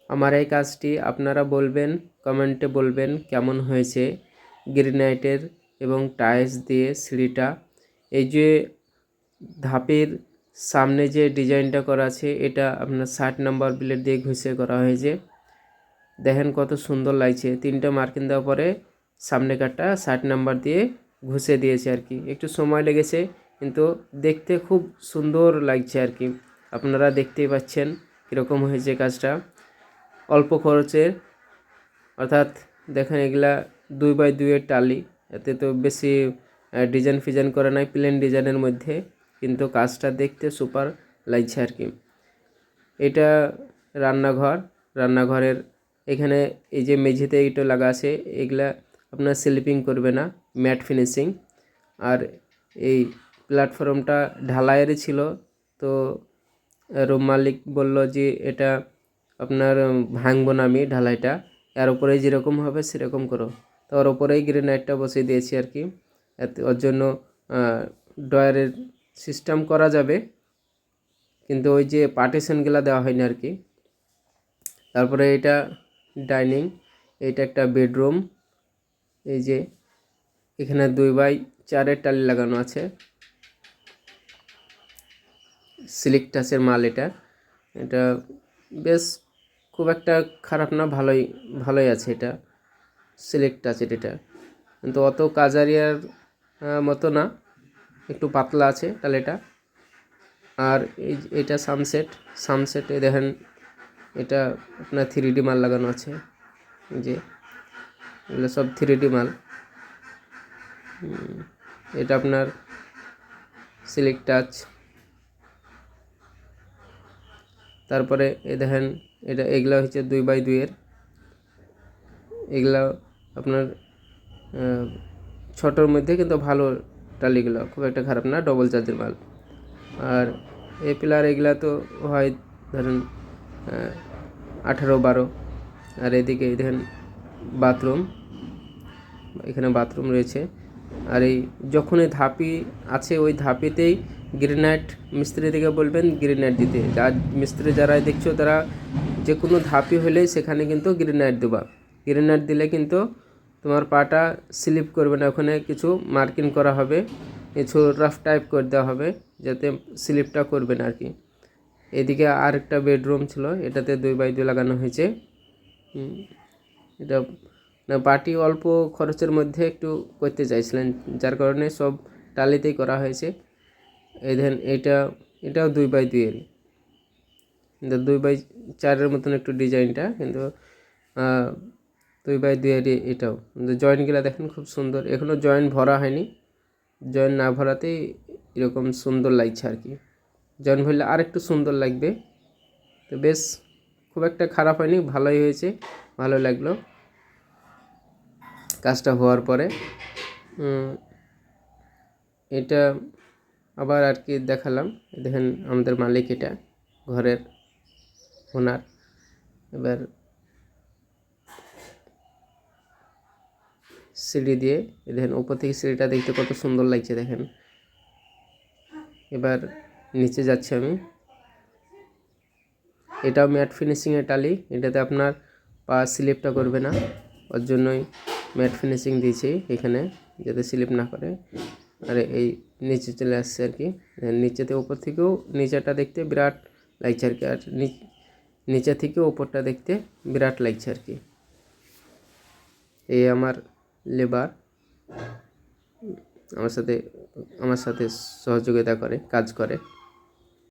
আমার এই কাজটি আপনারা বলবেন, কমেন্টে বলবেন কেমন হয়েছে গ্রেনাইটের এবং টাইলস দিয়ে সিঁড়িটা। এই যে ধাপের সামনে যে ডিজাইনটা করা আছে এটা আপনার 60 নাম্বার ব্লেড দিয়ে ঘষে করা হয়েছে। দেখেন কত সুন্দর লাগছে। 3টা মার্কিং দেওয়ার পরে সামনে কাটটা 60 নাম্বার দিয়ে ঘষে দিয়েছে আর কি। একটু সময় লেগেছে কিন্তু দেখতে খুব সুন্দর লাগছে আর কি। আপনারা দেখতেই পাচ্ছেন কীরকম হয়েছে কাজটা, অল্প খরচের। অর্থাৎ দেখেন এগুলা 2x2 এর টালি, এতে তো বেশি ডিজাইন ফিজাইন করা নাই, প্লেন ডিজাইনের মধ্যে, কিন্তু কাজটা দেখতে সুপার লাগছে আর কি। এটা রান্নাঘরের এখানে এই যে মেঝেতে এইটা লাগা আছে, এগুলা আপনার স্লিপিং করবে না, ম্যাট ফিনিশিং। আর এই প্ল্যাটফর্মটা ঢালাইয়েরই ছিল, তো রুম মালিক বলল যে এটা আপনার ভাঙবো না আমি ঢালাইটা, এর উপরেই যেরকম হবে সেরকম করো। তো ওর উপরেই গ্রেনাইটটা বসিয়ে দিয়েছি আর কি। ওর জন্য ডয়ারের সিস্টেম করা যাবে, কিন্তু ওই যে পার্টিশনগুলো দেওয়া হয়নি আর কি। তারপরে এটা ডাইনিং, এইটা একটা বেডরুম। এই যে এখানে 2x4 এর টালি লাগানো আছে, সিলিক টাচের মাল। এটা বেশ খুব একটা খারাপ না, ভালোই আছে। এটা সিলিক টাচের, এটা কিন্তু অত কাজারিয়ার মতো না, একটু পাতলা আছে টালিটা। আর এটা সানসেটে দেখেন এটা আপনার 3D মাল লাগানো আছে। যে এগুলো সব 3D মাল। এটা আপনার সিলিক টাচ। তারপরে এই দেখেন এগুলো হচ্ছে 2x2 এর। এগুলো আপনার ছোটোর মধ্যে কিন্তু ভালো টালিগুলো, খুব একটা খারাপ না, ডবল চার্জের মাল। আর এই পিলার এগুলা তো হয় ধরেন 18-12। আর এদিকে দেখেন বাথরুম, এখানে বাথরুম রয়েছে। আর এই যখন এই ধাপি আছে ওই ধাপিতেই গ্রেনাইট মিস্ত্রি থেকে বলবেন গ্রেনাইট দিতে। মিস্ত্রি যারা দেখছো তারা যে কোনো ধাপি হলে সেখানে কিন্তু গ্রেনাইট দেবা। গ্রেনাইট দিলে কিন্তু তোমার পাটা স্লিপ করবে না, ওখানে কিছু মার্কিং করা হবে, কিছু রাফ টাইপ করে দেওয়া হবে যাতে স্লিপটা করবে না আর কি। এদিকে আর একটা বেডরুম ছিল, এটাতে 2x2 লাগানো হয়েছে। এটা পার্টি অল্প খরচের মধ্যে একটু করতে চাইছিলেন, যার কারণে সব টালিতেই করা হয়েছে। এই দেখেন এটাও 2x2 এর, কিন্তু 2x4 মতন একটু ডিজাইনটা, কিন্তু 2x2 এর এটাও। কিন্তু জয়েন্টগুলো দেখেন খুব সুন্দর, এখনও জয়েন্ট ভরা হয়নি। জয়েন্ট না ভরাতেই এরকম সুন্দর লাগছে আর কি। জয়েন্ট ভরলে আর একটু সুন্দর লাগবে। তো বেশ খুব একটা খারাপ হয়নি, ভালোই হয়েছে, ভালো লাগলো কাজটা হওয়ার পরে। এটা আবার আর কি দেখালাম। দেখেন আমাদের মালিক, এটা ঘরের ওনার। এবার সিঁড়ি দিয়ে দেখেন উপর থেকে সিঁড়িটা দেখতে কত সুন্দর লাগছে দেখেন। এবার নিচে যাচ্ছি আমি। এটাও ম্যাট ফিনিশিংয়ের টালি, এটাতে আপনার পা স্লিপটা করবে না, ওর জন্যই ম্যাট ফিনিশিং দিয়েছি এখানে, যাতে স্লিপ না করে। আর এই নিচে চলে আসছে আর কি। নিচেতে উপর থেকেও নিচেটা দেখতে বিরাট লাগছে আর কি, আর নিচে থেকে উপরটা দেখতে বিরাট লাগছে আর কি। এই আমার লেবার আমার সাথে সহযোগিতা করে, কাজ করে।